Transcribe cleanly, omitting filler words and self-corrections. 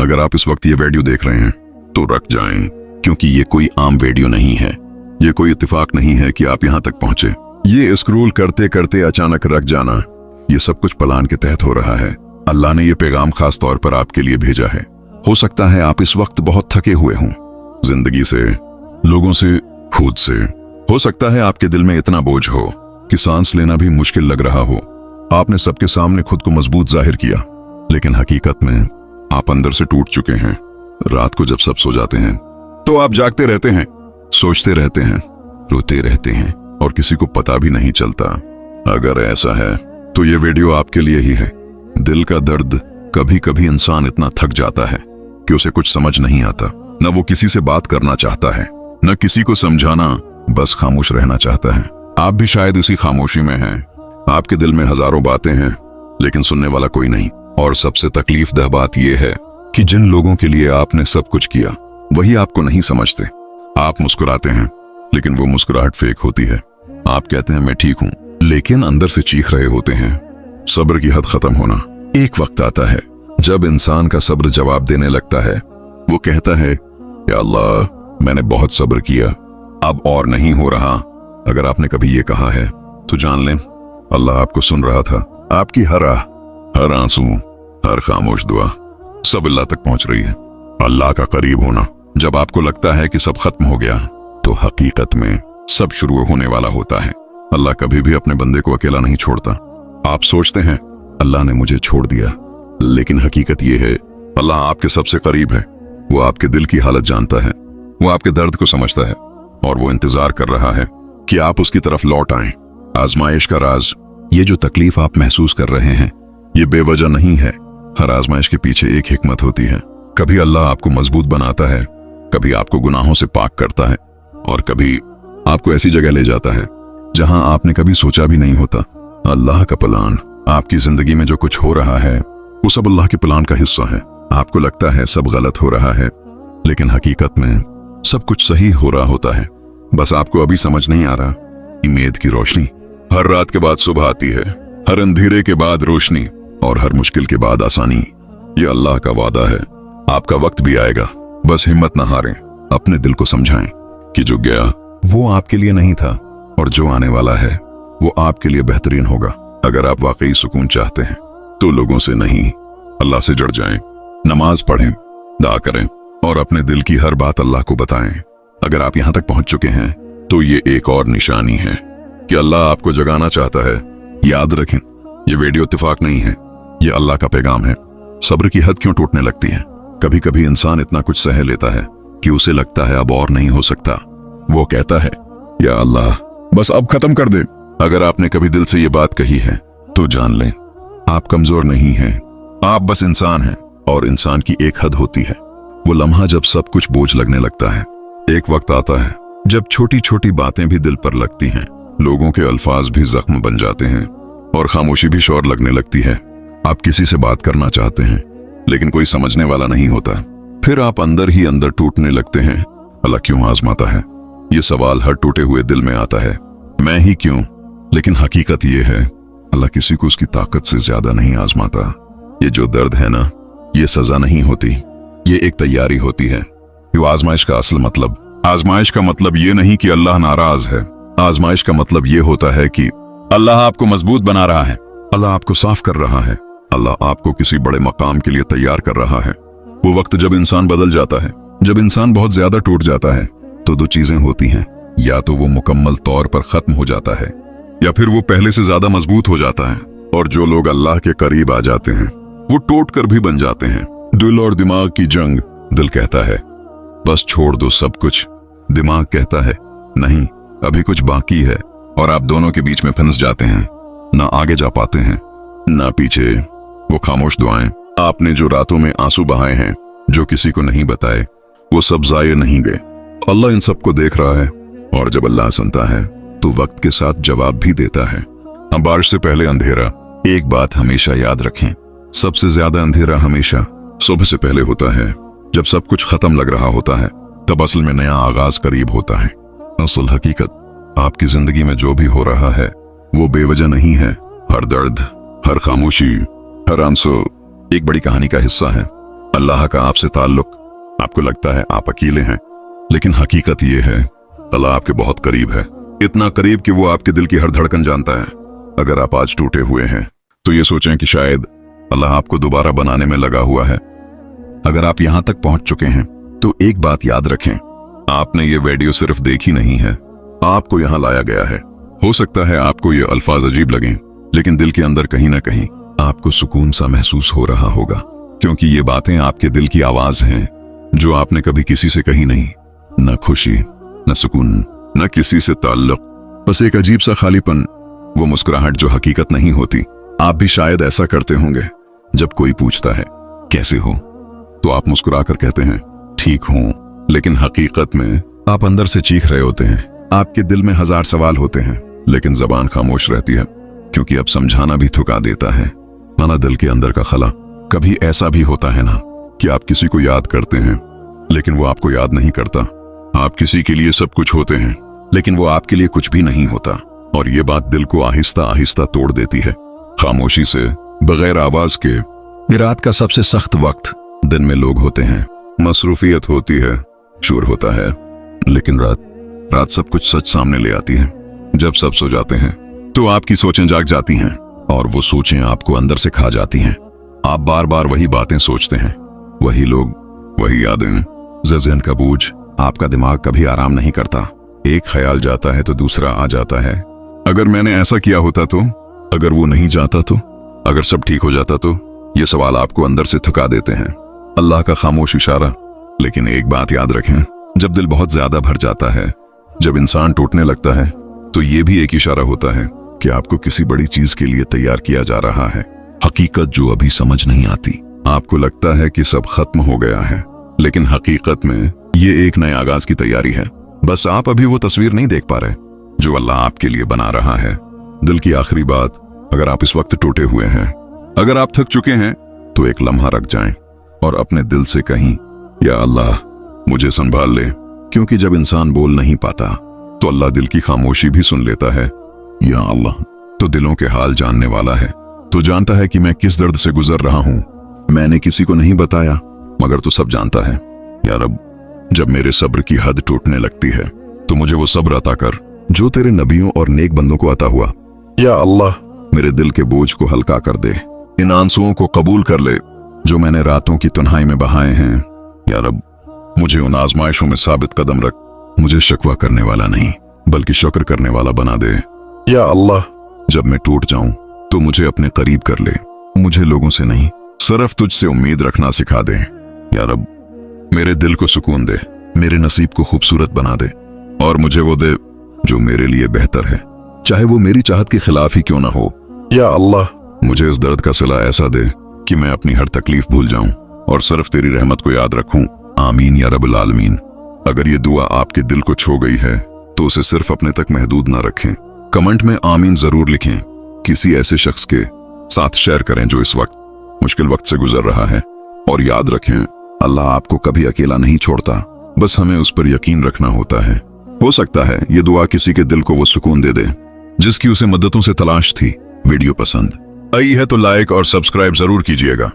अगर आप इस वक्त ये वीडियो देख रहे हैं तो रुक जाएं, क्योंकि ये कोई आम वीडियो नहीं है। ये कोई इत्तेफाक नहीं है कि आप यहाँ तक पहुंचे। ये स्क्रॉल करते करते अचानक रख जाना, ये सब कुछ प्लान के तहत हो रहा है। अल्लाह ने ये पैगाम खास तौर पर आपके लिए भेजा है। हो सकता है आप इस वक्त बहुत थके हुए हों, जिंदगी से, लोगों से, खुद से। हो सकता है आपके दिल में इतना बोझ हो कि सांस लेना भी मुश्किल लग रहा हो। आपने सबके सामने खुद को मजबूत जाहिर किया, लेकिन हकीकत में आप अंदर से टूट चुके हैं। रात को जब सब सो जाते हैं तो आप जागते रहते हैं, सोचते रहते हैं, रोते रहते हैं और किसी को पता भी नहीं चलता। अगर ऐसा है तो ये वीडियो आपके लिए ही है। दिल का दर्द, कभी कभी इंसान इतना थक जाता है कि उसे कुछ समझ नहीं आता। न वो किसी से बात करना चाहता है, न किसी को समझाना, बस खामोश रहना चाहता है। आप भी शायद इसी खामोशी में हैं। आपके दिल में हजारों बातें हैं, लेकिन सुनने वाला कोई नहीं। और सबसे तकलीफदह बात यह है कि जिन लोगों के लिए आपने सब कुछ किया, वही आपको नहीं समझते। आप मुस्कुराते हैं, लेकिन वो मुस्कुराहट फेक होती है। आप कहते हैं मैं ठीक हूं, लेकिन अंदर से चीख रहे होते हैं। सब्र की हद खत्म होना। एक वक्त आता है जब इंसान का सब्र जवाब देने लगता है। वो कहता है, या अल्लाह, मैंने बहुत सब्र किया, अब और नहीं हो रहा। अगर आपने कभी ये कहा है तो जान लें, अल्लाह आपको सुन रहा था। आपकी हर आह, हर आंसू, हर खामोश दुआ सब अल्लाह तक पहुंच रही है। अल्लाह का करीब होना। जब आपको लगता है कि सब खत्म हो गया, तो हकीकत में सब शुरू होने वाला होता है। अल्लाह कभी भी अपने बंदे को अकेला नहीं छोड़ता। आप सोचते हैं अल्लाह ने मुझे छोड़ दिया, लेकिन हकीकत यह है अल्लाह आपके सबसे करीब है। वो आपके दिल की हालत जानता है, वो आपके दर्द को समझता है, और वो इंतजार कर रहा है कि आप उसकी तरफ लौट आएं। आजमाइश का राज, ये जो तकलीफ आप महसूस कर रहे हैं, ये बेवजह नहीं है। हर आजमाइश के पीछे एक हिकमत होती है। कभी अल्लाह आपको मजबूत बनाता है, कभी आपको गुनाहों से पाक करता है, और कभी आपको ऐसी जगह ले जाता है जहां आपने कभी सोचा भी नहीं होता। अल्लाह का प्लान। आपकी जिंदगी में जो कुछ हो रहा है वो सब अल्लाह के प्लान का हिस्सा है। आपको लगता है सब गलत हो रहा है, लेकिन हकीकत में सब कुछ सही हो रहा होता है। बस आपको अभी समझ नहीं आ रहा। उम्मीद की रोशनी। हर रात के बाद सुबह आती है, हर अंधेरे के बाद रोशनी, और हर मुश्किल के बाद आसानी। ये अल्लाह का वादा है। आपका वक्त भी आएगा, बस हिम्मत न हारें। अपने दिल को समझाएं कि जो गया वो आपके लिए नहीं था, और जो आने वाला है वो आपके लिए बेहतरीन होगा। अगर आप वाकई सुकून चाहते हैं तो लोगों से नहीं, अल्लाह से जुड़ जाएं। नमाज पढ़ें, दुआ करें, और अपने दिल की हर बात अल्लाह को बताएं। अगर आप यहां तक पहुंच चुके हैं तो ये एक और निशानी है कि अल्लाह आपको जगाना चाहता है। याद रखें, ये वीडियो इत्तेफाक नहीं है, ये अल्लाह का पैगाम है। सब्र की हद क्यों टूटने लगती है? कभी कभी इंसान इतना कुछ सह लेता है कि उसे लगता है अब और नहीं हो सकता। वो कहता है, या अल्लाह, बस अब खत्म कर दे। अगर आपने कभी दिल से ये बात कही है तो जान लें, आप कमजोर नहीं हैं, आप बस इंसान हैं। और इंसान की एक हद होती है, वो लम्हा जब सब कुछ बोझ लगने लगता है। एक वक्त आता है जब छोटी छोटी बातें भी दिल पर लगती हैं, लोगों के अल्फाज भी जख्म बन जाते हैं, और खामोशी भी शोर लगने लगती है। आप किसी से बात करना चाहते हैं, लेकिन कोई समझने वाला नहीं होता। फिर आप अंदर ही अंदर टूटने लगते हैं। अल्लाह क्यों आजमाता है? ये सवाल हर टूटे हुए दिल में आता है, मैं ही क्यों? लेकिन हकीकत ये है, अल्लाह किसी को उसकी ताकत से ज्यादा नहीं आजमाता। ये जो दर्द है ना, ये सजा नहीं होती, ये एक तैयारी होती है। ये आजमाइश का असल मतलब, आजमाइश का मतलब ये नहीं कि अल्लाह नाराज है। आजमाइश का मतलब ये होता है कि अल्लाह आपको मजबूत बना रहा है, अल्लाह आपको साफ कर रहा है, अल्लाह आपको किसी बड़े मकाम के लिए तैयार कर रहा है। वो वक्त जब इंसान बदल जाता है, जब इंसान बहुत ज्यादा टूट जाता है, तो दो चीजें होती हैं। या तो वो मुकम्मल तौर पर खत्म हो जाता है, या फिर वो पहले से ज्यादा मजबूत हो जाता है। और जो लोग अल्लाह के करीब आ जाते हैं वो टूट कर भी बन जाते हैं। दिल और दिमाग की जंग। दिल कहता है बस छोड़ दो सब कुछ, दिमाग कहता है नहीं, अभी कुछ बाकी है। और आप दोनों के बीच में फंस जाते हैं, ना आगे जा पाते हैं ना पीछे। वो खामोश दुआएं, आपने जो रातों में आंसू बहाए हैं, जो किसी को नहीं बताए, वो सब जाये नहीं गए। अल्लाह इन सबको देख रहा है, और जब अल्लाह सुनता है तो वक्त के साथ जवाब भी देता है। हम बारिश से पहले अंधेरा। एक बात हमेशा याद रखें, सबसे ज्यादा अंधेरा हमेशा सुबह से पहले होता है। जब सब कुछ खत्म लग रहा होता है, तब असल में नया आगाज करीब होता है। असल हकीकत, आपकी जिंदगी में जो भी हो रहा है वो बेवजह नहीं है। हर दर्द, हर खामोशी, हर आंसू एक बड़ी कहानी का हिस्सा है। अल्लाह का आपसे ताल्लुक। आपको लगता है आप अकेले हैं, लेकिन हकीकत ये है अल्लाह आपके बहुत करीब है, इतना करीब कि वो आपके दिल की हर धड़कन जानता है। अगर आप आज टूटे हुए हैं तो ये सोचें कि शायद अल्लाह आपको दोबारा बनाने में लगा हुआ है। अगर आप यहां तक पहुंच चुके हैं तो एक बात याद रखें, आपने ये वीडियो सिर्फ देखी नहीं है, आपको यहां लाया गया है। हो सकता है आपको ये अल्फाज अजीब लगें, लेकिन दिल के अंदर कहीं ना कहीं आपको सुकून सा महसूस हो रहा होगा, क्योंकि ये बातें आपके दिल की आवाज हैं जो आपने कभी किसी से कही नहीं। न खुशी, न सुकून, न किसी से ताल्लुक, बस एक अजीब सा खालीपन, वो मुस्कुराहट जो हकीकत नहीं होती। आप भी शायद ऐसा करते होंगे, जब कोई पूछता है कैसे हो तो आप मुस्कुराकर कहते हैं ठीक हूं, लेकिन हकीकत में आप अंदर से चीख रहे होते हैं। आपके दिल में हजार सवाल होते हैं, लेकिन जबान खामोश रहती है, क्योंकि अब समझाना भी थका देता है। माना दिल के अंदर का खला। कभी ऐसा भी होता है ना कि आप किसी को याद करते हैं, लेकिन वो आपको याद नहीं करता। आप किसी के लिए सब कुछ होते हैं, लेकिन वो आपके लिए कुछ भी नहीं होता, और ये बात दिल को आहिस्ता आहिस्ता तोड़ देती है। खामोशी से, बगैर आवाज के। रात का सबसे सख्त वक्त। दिन में लोग होते हैं, मसरूफियत होती है, शोर होता है, लेकिन रात सब कुछ सच सामने ले आती है। जब सब सो जाते हैं तो आपकी सोचें जाग जाती हैं, और वो सोचें आपको अंदर से खा जाती हैं। आप बार बार वही बातें सोचते हैं, वही लोग, वही यादें, ज़हन का बोझ। आपका दिमाग कभी आराम नहीं करता। एक ख्याल जाता है तो दूसरा आ जाता है। अगर मैंने ऐसा किया होता तो, अगर वो नहीं जाता तो, अगर सब ठीक हो जाता तो, ये सवाल आपको अंदर से थका देते हैं। अल्लाह का खामोश इशारा। लेकिन एक बात याद रखें, जब दिल बहुत ज्यादा भर जाता है, जब इंसान टूटने लगता है, तो ये भी एक इशारा होता है कि आपको किसी बड़ी चीज के लिए तैयार किया जा रहा है। हकीकत जो अभी समझ नहीं आती। आपको लगता है कि सब खत्म हो गया है, लेकिन हकीकत में ये एक नए आगाज की तैयारी है। बस आप अभी वो तस्वीर नहीं देख पा रहे जो अल्लाह आपके लिए बना रहा है। दिल की आखिरी बात, अगर आप इस वक्त टूटे हुए हैं, अगर आप थक चुके हैं, तो एक लम्हा रख जाएं और अपने दिल से कहीं, या अल्लाह मुझे संभाल ले। क्योंकि जब इंसान बोल नहीं पाता तो अल्लाह दिल की खामोशी भी सुन लेता है। या अल्लाह तो दिलों के हाल जानने वाला है, तो जानता है कि मैं किस दर्द से गुजर रहा हूं। मैंने किसी को नहीं बताया, मगर तो सब जानता है। या रब, जब मेरे सब्र की हद टूटने लगती है तो मुझे वो सब्र अता कर जो तेरे नबियों और नेक बंदों को अता हुआ। या अल्लाह मेरे दिल के बोझ को हल्का कर दे, इन आंसुओं को कबूल कर ले जो मैंने रातों की तन्हाई में बहाए हैं। या रब, मुझे उन आजमाइशों में साबित कदम रख, मुझे शिकवा करने वाला नहीं बल्कि शुक्र करने वाला बना दे। या अल्लाह, जब मैं टूट जाऊं तो मुझे अपने करीब कर ले, मुझे लोगों से नहीं सिर्फ तुझसे उम्मीद रखना सिखा दे। या रब, मेरे दिल को सुकून दे, मेरे नसीब को खूबसूरत बना दे, और मुझे वो दे जो मेरे लिए बेहतर है, चाहे वो मेरी चाहत के खिलाफ ही क्यों ना हो। या अल्लाह, मुझे इस दर्द का सिला ऐसा दे कि मैं अपनी हर तकलीफ भूल जाऊं और सिर्फ तेरी रहमत को याद रखूं। आमीन या रब्बुल आलमीन। अगर ये दुआ आपके दिल को छू गई है तो उसे सिर्फ अपने तक महदूद ना रखें, कमेंट में आमीन जरूर लिखें। किसी ऐसे शख्स के साथ शेयर करें जो इस वक्त मुश्किल वक्त से गुजर रहा है। और याद रखें, अल्लाह आपको कभी अकेला नहीं छोड़ता, बस हमें उस पर यकीन रखना होता है। हो सकता है ये दुआ किसी के दिल को वो सुकून दे दे जिसकी उसे मददों से तलाश थी। वीडियो पसंद आई है तो लाइक और सब्सक्राइब जरूर कीजिएगा।